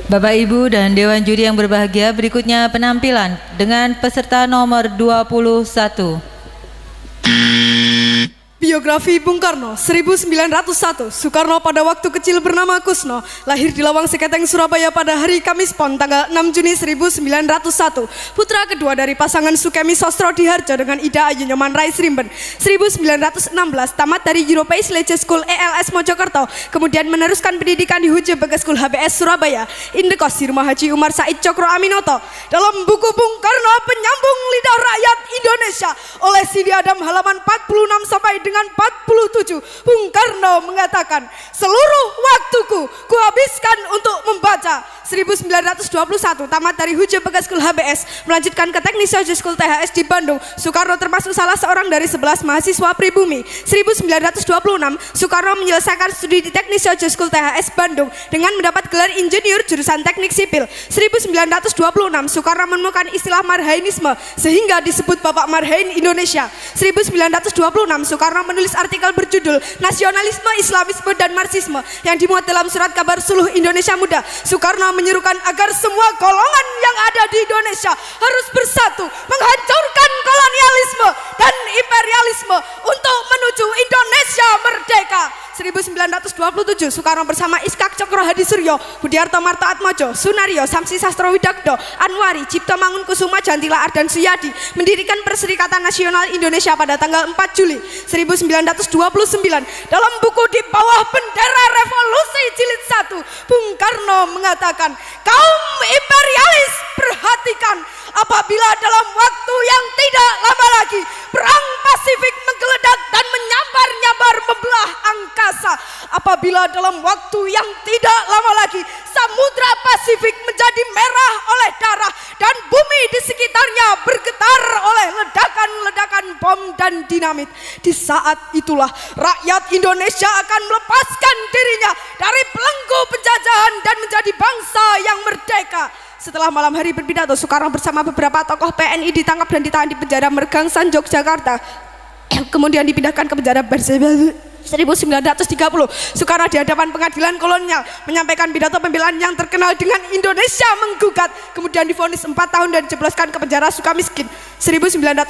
Bapak Ibu dan Dewan Juri yang berbahagia, berikutnya penampilan dengan peserta nomor 21. Biografi Bung Karno, 1901. Soekarno pada waktu kecil bernama Kusno, lahir di Lawang Seketeng, Surabaya pada hari Kamis Pon tanggal 6 Juni 1901. Putra kedua dari pasangan Sukemi Sostro Diharjo dengan Ida Ayu Nyoman Rais Rimben. 1916 tamat dari European Leisure School ELS Mojokerto, kemudian meneruskan pendidikan di Huje Bagas School HBS Surabaya. Indekos di Rumah Haji Umar Said Cokro Aminoto. Dalam buku Bung Karno Penyambung Lidah Rakyat Indonesia oleh Sidi Adam halaman 46 sampai dengan 47, Bung Karno mengatakan, seluruh waktuku kuhabiskan untuk membaca. 1921 tamat dari Huje Bagas School HBS, melanjutkan ke Teknik Social School THS di Bandung. Soekarno termasuk salah seorang dari 11 mahasiswa pribumi. 1926 Soekarno menyelesaikan studi di Teknik Social School THS Bandung dengan mendapat gelar insinyur jurusan Teknik Sipil. 1926 Soekarno menemukan istilah Marhainisme sehingga disebut Bapak Marhain Indonesia. 1926 Soekarno menulis artikel berjudul Nasionalisme, Islamisme, dan Marxisme yang dimuat dalam surat kabar Suluh Indonesia Muda. Soekarno menyerukan agar semua golongan yang ada di Indonesia harus bersatu menghancurkan kolonialisme dan imperialisme untuk menuju Indonesia merdeka. 1927 Soekarno bersama Iskak Cokro Hadi Suryo, Budiarto Marto Atmojo, Sunario, Samsi Sastro Widakdo, Anwari, Cipto Mangunkusuma, Jantila Ardan Suyadi mendirikan Perserikatan Nasional Indonesia pada tanggal 4 Juli 1929. Dalam buku Di Bawah Bendera Revolusi Jilid 1, Bung Karno mengatakan, kaum imperialis perhatikan, apabila dalam waktu yang tidak lama lagi perang Pasifik menggeledak dan menyambar-nyambar membelah angkasa, apabila dalam waktu yang tidak lama lagi Samudra Pasifik menjadi merah oleh darah dan bumi di sekitarnya bergetar oleh ledakan-ledakan bom dan dinamit, di saat itulah rakyat Indonesia akan melepaskan dirinya dari belenggu penjajahan dan menjadi bangsa yang merdeka. Setelah malam hari berpidato, Soekarno bersama beberapa tokoh PNI ditangkap dan ditahan di penjara Mergangsan, Yogyakarta. Kemudian dipindahkan ke penjara Bersebelu. 1930 Soekarno di hadapan pengadilan kolonial menyampaikan pidato pembelaan yang terkenal dengan Indonesia menggugat, kemudian divonis 4 tahun dan dijebloskan ke penjara Sukamiskin. 1931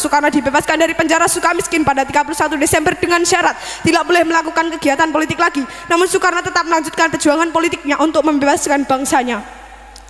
Soekarno dibebaskan dari penjara Sukamiskin pada 31 Desember dengan syarat tidak boleh melakukan kegiatan politik lagi. Namun Soekarno tetap melanjutkan perjuangan politiknya untuk membebaskan bangsanya.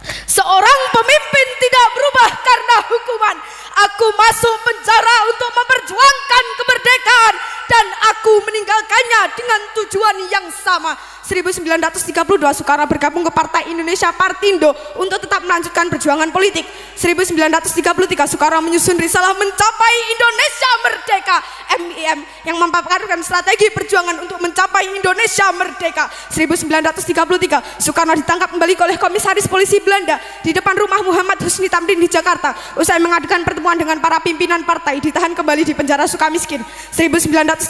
Seorang pemimpin tidak berubah karena hukuman. Aku masuk penjara untuk memperjuangkan kemerdekaan dan aku meninggalkannya dengan tujuan yang sama. 1932 Soekarno bergabung ke Partai Indonesia Partindo untuk tetap melanjutkan perjuangan politik. 1933 Soekarno menyusun risalah Mencapai Indonesia Merdeka (MIM) yang memaparkan strategi perjuangan untuk mencapai Indonesia merdeka. 1933 Soekarno ditangkap kembali oleh Komisaris Polisi Belanda di depan rumah Muhammad Husni Tamrin di Jakarta. Usai mengadakan pertemuan dengan para pimpinan partai, ditahan kembali di penjara Sukamiskin. 1934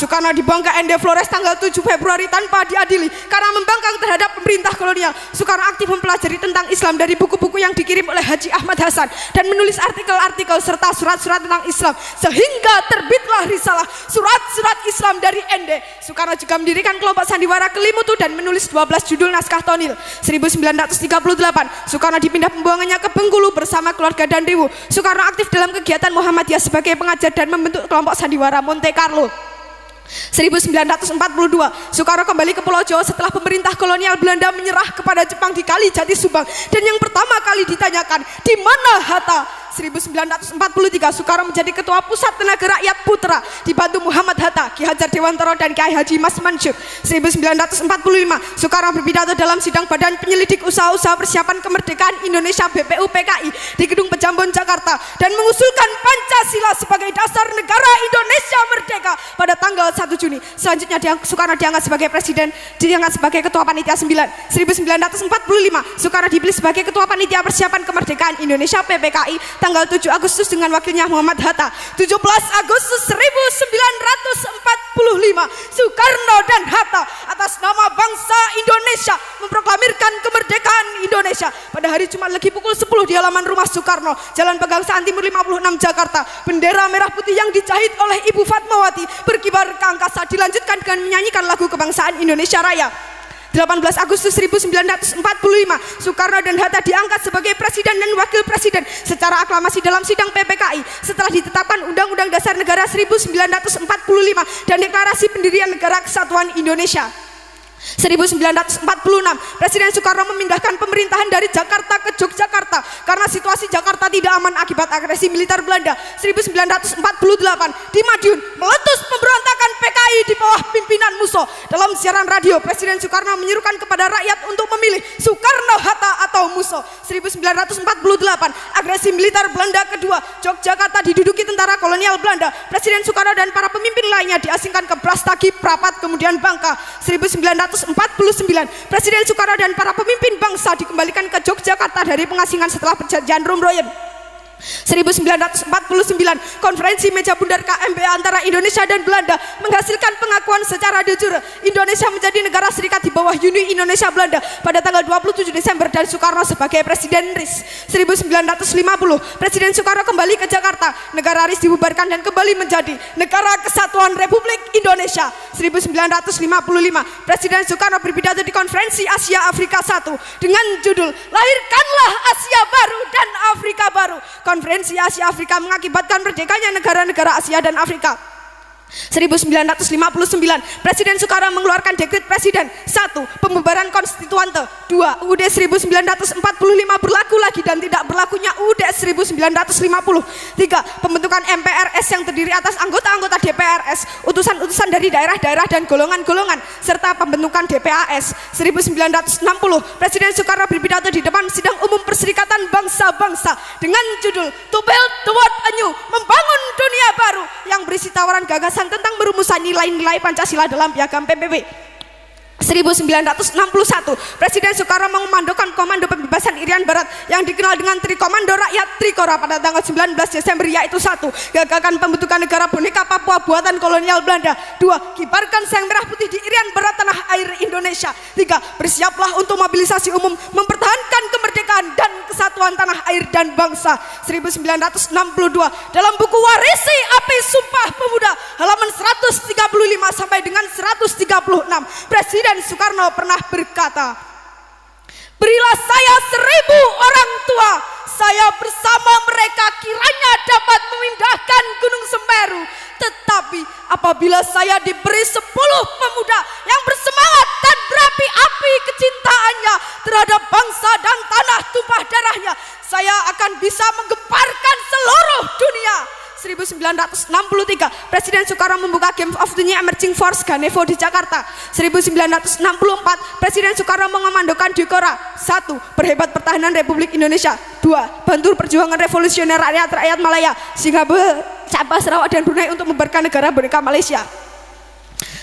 Soekarno dibuang ke ND Flores tanggal 7 Februari tanpa diadili karena membangkang terhadap pemerintah kolonial. Soekarno aktif mempelajari tentang Islam dari buku-buku yang dikirim oleh Haji Ahmad Hasan dan menulis artikel-artikel serta surat-surat tentang Islam sehingga terbitlah risalah Surat-Surat Islam dari ND. Soekarno juga mendirikan kelompok sandiwara Kelimutu dan menulis 12 judul naskah tonil. 1938 Soekarno dipindah pembuangannya ke Bengkulu bersama keluarga dan Riwu. Soekarno aktif dalam kegiatan Muhammadiyah sebagai pengajar dan membentuk kelompok sandiwara Monte Carlo. 1942 Soekarno kembali ke Pulau Jawa setelah pemerintah kolonial Belanda menyerah kepada Jepang di Kali Jati Subang, dan yang pertama kali ditanyakan, di mana Hatta? 1943 Soekarno menjadi ketua Pusat Tenaga Rakyat Putra dibantu Muhammad Hatta, Ki Hajar Dewantara dan Kiai Haji Mas Mansur. 1945 Soekarno berpidato dalam sidang Badan Penyelidik Usaha-Usaha Persiapan Kemerdekaan Indonesia BPU PKI di Gedung Pejambon Jakarta dan mengusulkan Pancasila sebagai dasar negara Indonesia merdeka pada tanggal 1 Juni. Selanjutnya Soekarno diangkat sebagai presiden, diangkat sebagai ketua panitia 9. 1945 Soekarno dipilih sebagai ketua panitia persiapan kemerdekaan Indonesia PPKI tanggal 7 Agustus dengan wakilnya Muhammad Hatta. 17 Agustus 1945 Soekarno dan Hatta atas nama bangsa Indonesia memproklamirkan kemerdekaan Indonesia. Pada hari Jumat Legi pukul 10 di halaman rumah Soekarno, Jalan Pegangsaan Timur 56 Jakarta, bendera merah putih yang dijahit oleh Ibu Fatmawati berkibar ke angkasa, dilanjutkan dengan menyanyikan lagu kebangsaan Indonesia Raya. 18 Agustus 1945, Soekarno dan Hatta diangkat sebagai Presiden dan Wakil Presiden secara aklamasi dalam sidang PPKI setelah ditetapkan Undang-Undang Dasar Negara 1945 dan Deklarasi Pendirian Negara Kesatuan Indonesia. 1946, Presiden Soekarno memindahkan pemerintahan dari Jakarta ke Yogyakarta karena situasi Jakarta tidak aman akibat agresi militer Belanda. 1948, di Madiun meletus pemberontakan PKI di bawah pimpinan Musso. Dalam siaran radio, Presiden Soekarno menyerukan kepada rakyat untuk memilih Soekarno-Hatta atau Musso. 1948, agresi militer Belanda kedua, Yogyakarta diduduki tentara kolonial Belanda. Presiden Soekarno dan para pemimpin lainnya diasingkan ke Brastagi, Prapat, kemudian Bangka. 1949, Presiden Soekarno dan para pemimpin bangsa dikembalikan ke Yogyakarta dari pengasingan setelah perjanjian Rumroyen. 1949, konferensi meja bundar KMBA antara Indonesia dan Belanda menghasilkan pengakuan secara de jure Indonesia menjadi negara serikat di bawah Uni Indonesia Belanda pada tanggal 27 Desember dan Soekarno sebagai Presiden RIS. 1950, Presiden Soekarno kembali ke Jakarta, negara RIS dibubarkan dan kembali menjadi Negara Kesatuan Republik Indonesia. 1955, Presiden Soekarno berpidato di Konferensi Asia Afrika I dengan judul Lahirkanlah Asia Baru dan Afrika Baru. Konferensi Asia Afrika mengakibatkan merdekanya negara-negara Asia dan Afrika. 1959, Presiden Soekarno mengeluarkan dekret Presiden 1. Pembubaran konstituante. 2. UUD 1945 berlaku lagi dan tidak berlakunya UUD 1950. 3. Pembentukan MPRS yang terdiri atas anggota-anggota DPRS, utusan-utusan dari daerah-daerah dan golongan-golongan, serta pembentukan DPAS. 1960, Presiden Soekarno berpidato di depan Sidang Umum Perserikatan Bangsa-Bangsa dengan judul To Build the World Anew, membangun dunia baru, yang berisi tawaran gagasan tentang merumusan nilai-nilai Pancasila dalam piagam PBB. 1961, Presiden Soekarno mengomandokan Komando Pembebasan Irian Barat yang dikenal dengan Trikomando Rakyat Trikora pada tanggal 19 Desember, yaitu 1. Gagakan pembentukan negara boneka Papua buatan kolonial Belanda. 2. Kibarkan sang merah putih di Irian Barat tanah air Indonesia. 3. Bersiaplah untuk mobilisasi umum mempertahankan kemerdekaan dan kesatuan tanah air dan bangsa. 1962, dalam buku Warisi Api Sumpah Pemuda halaman 135 sampai dengan 136, Presiden Soekarno pernah berkata, berilah saya 1000 orang tua, saya bersama mereka kiranya dapat memindahkan Gunung Semeru. Tetapi apabila saya diberi 10 pemuda yang bersemangat dan berapi-api kecintaannya terhadap bangsa dan tanah tumpah darahnya, saya akan bisa menggemparkan seluruh dunia. 1963, Presiden Soekarno membuka Game of the New Emerging Force Ganevo di Jakarta. 1964, Presiden Soekarno mengomandokan Dikora. 1. Perhebat pertahanan Republik Indonesia. 2. Bantu perjuangan revolusioner rakyat Malaya, Singapura, Sabah, Sarawak dan Brunei untuk membubarkan negara boneka Malaysia.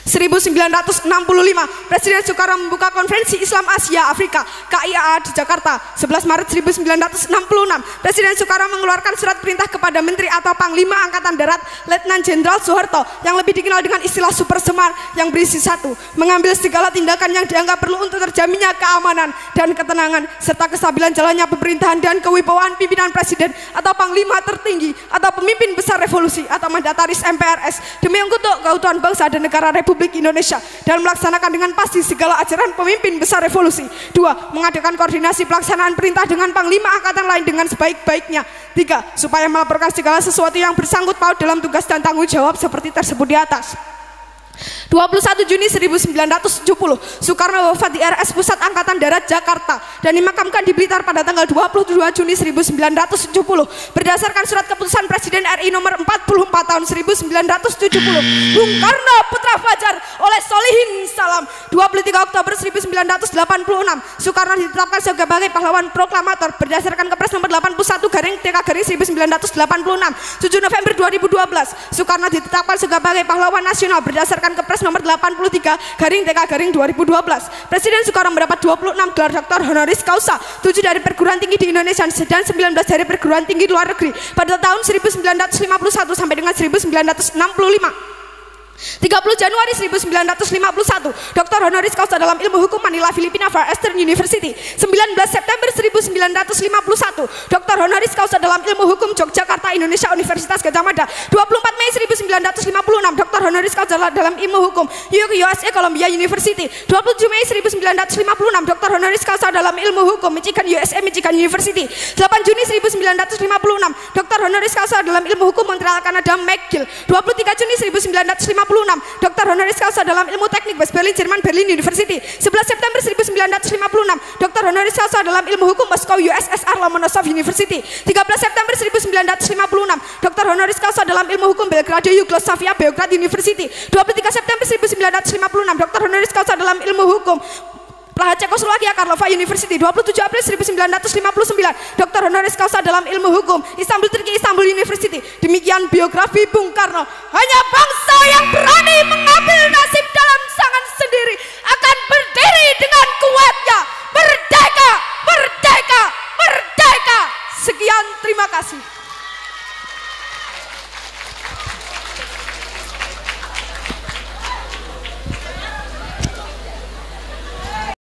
1965, Presiden Soekarno membuka Konferensi Islam Asia Afrika KIAA di Jakarta. 11 Maret 1966, Presiden Soekarno mengeluarkan surat perintah kepada Menteri atau Panglima Angkatan Darat Letnan Jenderal Soeharto yang lebih dikenal dengan istilah Super Semar, yang berisi 1. Mengambil segala tindakan yang dianggap perlu untuk terjaminnya keamanan dan ketenangan serta kestabilan jalannya pemerintahan dan kewibawaan pimpinan Presiden atau Panglima tertinggi atau pemimpin besar revolusi atau mandataris MPRS demi untuk keutuhan bangsa dan negara Republik Indonesia dan melaksanakan dengan pasti segala ajaran pemimpin besar revolusi. 2. Mengadakan koordinasi pelaksanaan perintah dengan Panglima Angkatan lain dengan sebaik-baiknya. 3. Supaya melaporkan segala sesuatu yang bersangkut paut dalam tugas dan tanggung jawab seperti tersebut di atas. 21 Juni 1970, Soekarno wafat di RS Pusat Angkatan Darat Jakarta dan dimakamkan di Blitar pada tanggal 22 Juni 1970 berdasarkan surat keputusan Presiden RI nomor 44 tahun 1970. Bung Karno Putra Fajar oleh Solihin Salam. 23 Oktober 1986, Soekarno ditetapkan sebagai pahlawan proklamator berdasarkan Kepres nomor 81/TK/1986. 7 November 2012, Soekarno ditetapkan sebagai pahlawan nasional berdasarkan Kepres nomor 83/TK/2012. Presiden Soekarno mendapat 26 gelar doktor honoris causa, 7 dari perguruan tinggi di Indonesia dan 19 dari perguruan tinggi luar negeri pada tahun 1951 sampai dengan 1965. 30 Januari 1951, Dr. Honoris Causa dalam ilmu hukum Manila, Filipina, Far Eastern University. 19 September 1951, Dr. Honoris Causa dalam ilmu hukum Yogyakarta, Indonesia, Universitas Gadjah Mada. 24 Mei 1956, Dr. Honoris Causa dalam ilmu hukum USA, Columbia University. 27 Mei 1956, Dr. Honoris Causa dalam ilmu hukum Michigan, USA, Michigan University. 8 Juni 1956, Dr. Honoris Causa dalam ilmu hukum Montreal, Kanada, McGill. 23 Juni 1956, Dr. Honoris Causa dalam ilmu teknik West Berlin, Jerman, Berlin University. 11 September 1956, Dr. Honoris Causa dalam ilmu hukum Moskow, USSR, Lomonosov University. 13 September 1956, Dr. Honoris Causa dalam ilmu hukum Belgrade, Yugoslavia, Beograd University. 23 September 1956, Dr. Honoris Causa dalam ilmu hukum Praha, Cekoslovakia, Karlova University. 27 April 1959, Dr. Honoris Causa dalam ilmu hukum Istanbul, Turki, Istanbul University. Demikian biografi Bung Karno. Hanya bangsa yang berani mengambil nasib dalam tangan sendiri akan berdiri dengan kuatnya. Merdeka, merdeka, merdeka. Sekian, terima kasih.